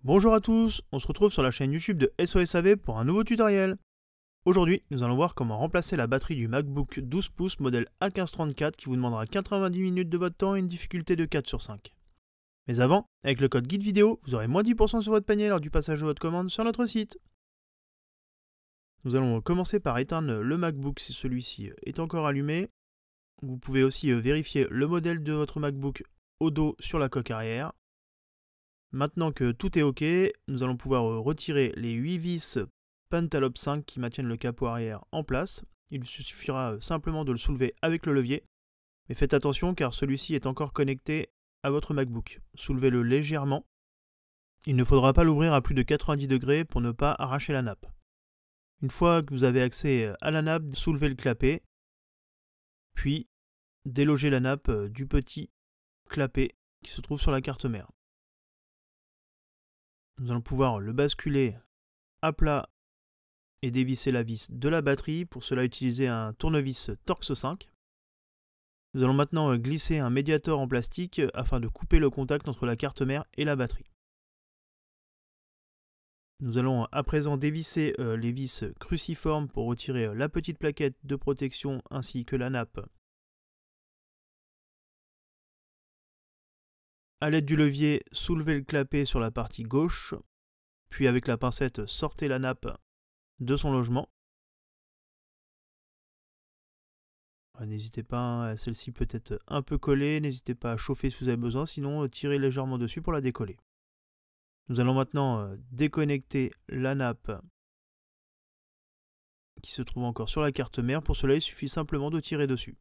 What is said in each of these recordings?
Bonjour à tous, on se retrouve sur la chaîne YouTube de SOSAV pour un nouveau tutoriel. Aujourd'hui, nous allons voir comment remplacer la batterie du MacBook 12 pouces modèle A1534 qui vous demandera 90 minutes de votre temps et une difficulté de 4 sur 5. Mais avant, avec le code guide vidéo, vous aurez moins 10% sur votre panier lors du passage de votre commande sur notre site. Nous allons commencer par éteindre le MacBook si celui-ci est encore allumé. Vous pouvez aussi vérifier le modèle de votre MacBook au dos sur la coque arrière. Maintenant que tout est OK, nous allons pouvoir retirer les 8 vis Pentalobe 5 qui maintiennent le capot arrière en place. Il suffira simplement de le soulever avec le levier. Mais faites attention car celui-ci est encore connecté à votre MacBook. Soulevez-le légèrement. Il ne faudra pas l'ouvrir à plus de 90 degrés pour ne pas arracher la nappe. Une fois que vous avez accès à la nappe, soulevez le clapet, puis délogez la nappe du petit clapet qui se trouve sur la carte mère. Nous allons pouvoir le basculer à plat et dévisser la vis de la batterie. Pour cela, utiliser un tournevis Torx 5. Nous allons maintenant glisser un médiator en plastique afin de couper le contact entre la carte mère et la batterie. Nous allons à présent dévisser les vis cruciformes pour retirer la petite plaquette de protection ainsi que la nappe. A l'aide du levier, soulevez le clapet sur la partie gauche, puis avec la pincette, sortez la nappe de son logement. N'hésitez pas, celle-ci peut être un peu collée, n'hésitez pas à chauffer si vous avez besoin, sinon tirez légèrement dessus pour la décoller. Nous allons maintenant déconnecter la nappe qui se trouve encore sur la carte mère. Pour cela, il suffit simplement de tirer dessus.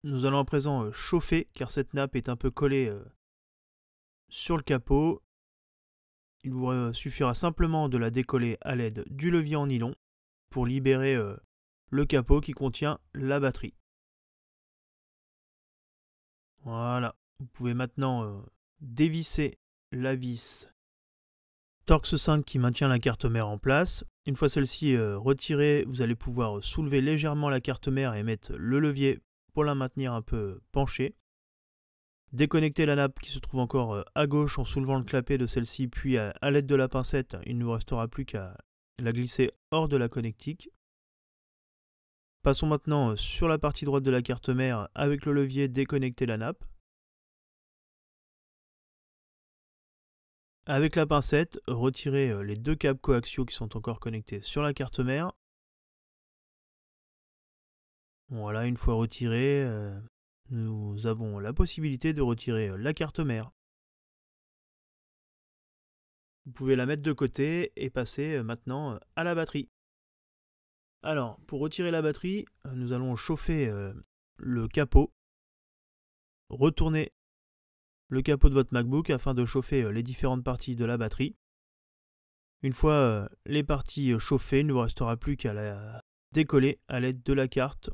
Nous allons à présent chauffer car cette nappe est un peu collée sur le capot. Il vous suffira simplement de la décoller à l'aide du levier en nylon pour libérer le capot qui contient la batterie. Voilà, vous pouvez maintenant dévisser la vis Torx 5 qui maintient la carte mère en place. Une fois celle-ci retirée, vous allez pouvoir soulever légèrement la carte mère et mettre le levier pour la maintenir un peu penchée. Déconnecter la nappe qui se trouve encore à gauche en soulevant le clapet de celle-ci, puis à l'aide de la pincette, il ne vous restera plus qu'à la glisser hors de la connectique. Passons maintenant sur la partie droite de la carte mère avec le levier déconnecter la nappe. Avec la pincette, retirez les deux câbles coaxiaux qui sont encore connectés sur la carte mère. Voilà, une fois retiré, nous avons la possibilité de retirer la carte mère. Vous pouvez la mettre de côté et passer maintenant à la batterie. Alors, pour retirer la batterie, nous allons chauffer le capot. Retournez le capot de votre MacBook afin de chauffer les différentes parties de la batterie. Une fois les parties chauffées, il ne vous restera plus qu'à la décoller à l'aide de la carte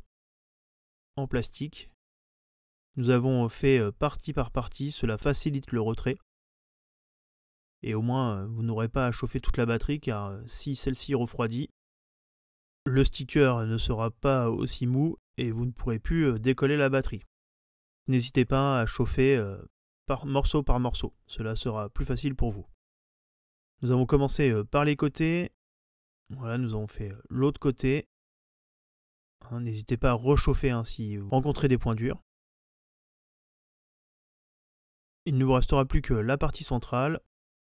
en plastique. Nous avons fait partie par partie, cela facilite le retrait. Et au moins, vous n'aurez pas à chauffer toute la batterie car si celle-ci refroidit, le sticker ne sera pas aussi mou et vous ne pourrez plus décoller la batterie. N'hésitez pas à chauffer par morceau, cela sera plus facile pour vous. Nous avons commencé par les côtés, voilà, nous avons fait l'autre côté. N'hésitez pas à rechauffer si vous rencontrez des points durs. Il ne vous restera plus que la partie centrale.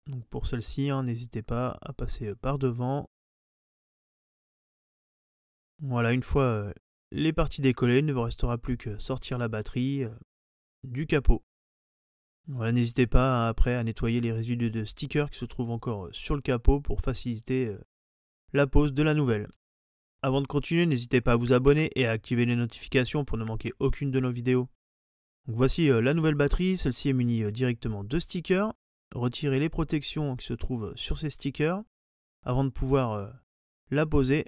Donc pour celle-ci, n'hésitez pas à passer par devant. Voilà, une fois les parties décollées, il ne vous restera plus que sortir la batterie du capot. Voilà, n'hésitez pas après à nettoyer les résidus de stickers qui se trouvent encore sur le capot pour faciliter la pose de la nouvelle. Avant de continuer, n'hésitez pas à vous abonner et à activer les notifications pour ne manquer aucune de nos vidéos. Donc voici la nouvelle batterie, celle-ci est munie directement de stickers. Retirez les protections qui se trouvent sur ces stickers avant de pouvoir la poser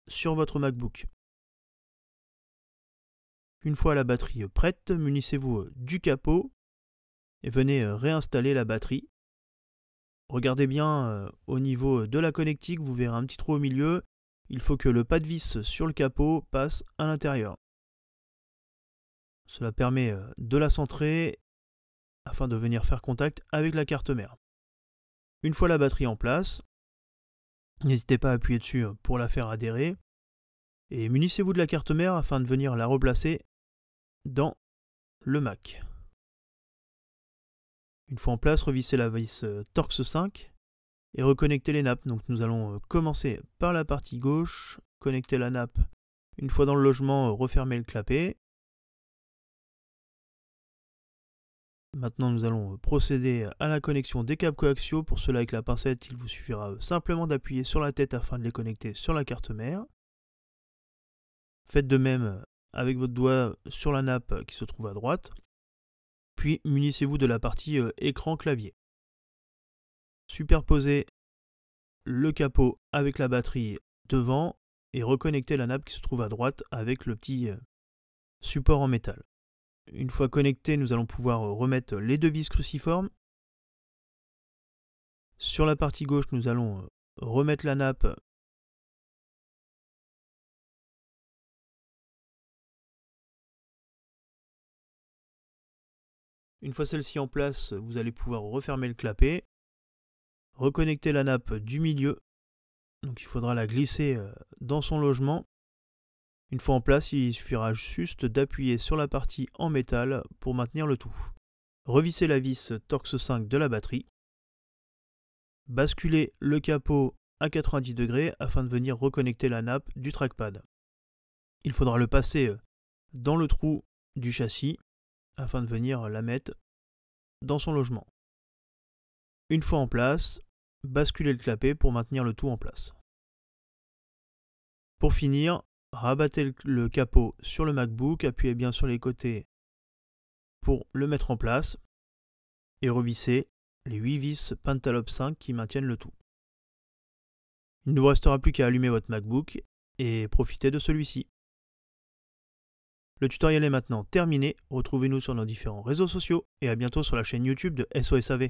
sur votre MacBook. Une fois la batterie prête, munissez-vous du capot et venez réinstaller la batterie. Regardez bien au niveau de la connectique, vous verrez un petit trou au milieu. Il faut que le pas de vis sur le capot passe à l'intérieur. Cela permet de la centrer afin de venir faire contact avec la carte mère. Une fois la batterie en place, n'hésitez pas à appuyer dessus pour la faire adhérer et munissez-vous de la carte mère afin de venir la replacer dans le Mac. Une fois en place, revissez la vis Torx 5 et reconnectez les nappes. Donc nous allons commencer par la partie gauche, connecter la nappe. Une fois dans le logement, refermer le clapet. Maintenant nous allons procéder à la connexion des câbles coaxiaux. Pour cela, avec la pincette, il vous suffira simplement d'appuyer sur la tête afin de les connecter sur la carte mère. Faites de même avec votre doigt sur la nappe qui se trouve à droite. Puis munissez-vous de la partie écran clavier. Superposez le capot avec la batterie devant et reconnectez la nappe qui se trouve à droite avec le petit support en métal. Une fois connecté, nous allons pouvoir remettre les deux vis cruciformes. Sur la partie gauche, nous allons remettre la nappe Une fois celle-ci en place, vous allez pouvoir refermer le clapet, reconnecter la nappe du milieu. Donc il faudra la glisser dans son logement. Une fois en place, il suffira juste d'appuyer sur la partie en métal pour maintenir le tout. Revissez la vis Torx 5 de la batterie. Basculez le capot à 90 degrés afin de venir reconnecter la nappe du trackpad. Il faudra le passer dans le trou du châssis afin de venir la mettre dans son logement. Une fois en place, basculez le clapet pour maintenir le tout en place. Pour finir, rabattez le capot sur le MacBook, appuyez bien sur les côtés pour le mettre en place et revissez les 8 vis Pentalobe 5 qui maintiennent le tout. Il ne vous restera plus qu'à allumer votre MacBook et profiter de celui-ci. Le tutoriel est maintenant terminé, retrouvez-nous sur nos différents réseaux sociaux et à bientôt sur la chaîne YouTube de SOSAV.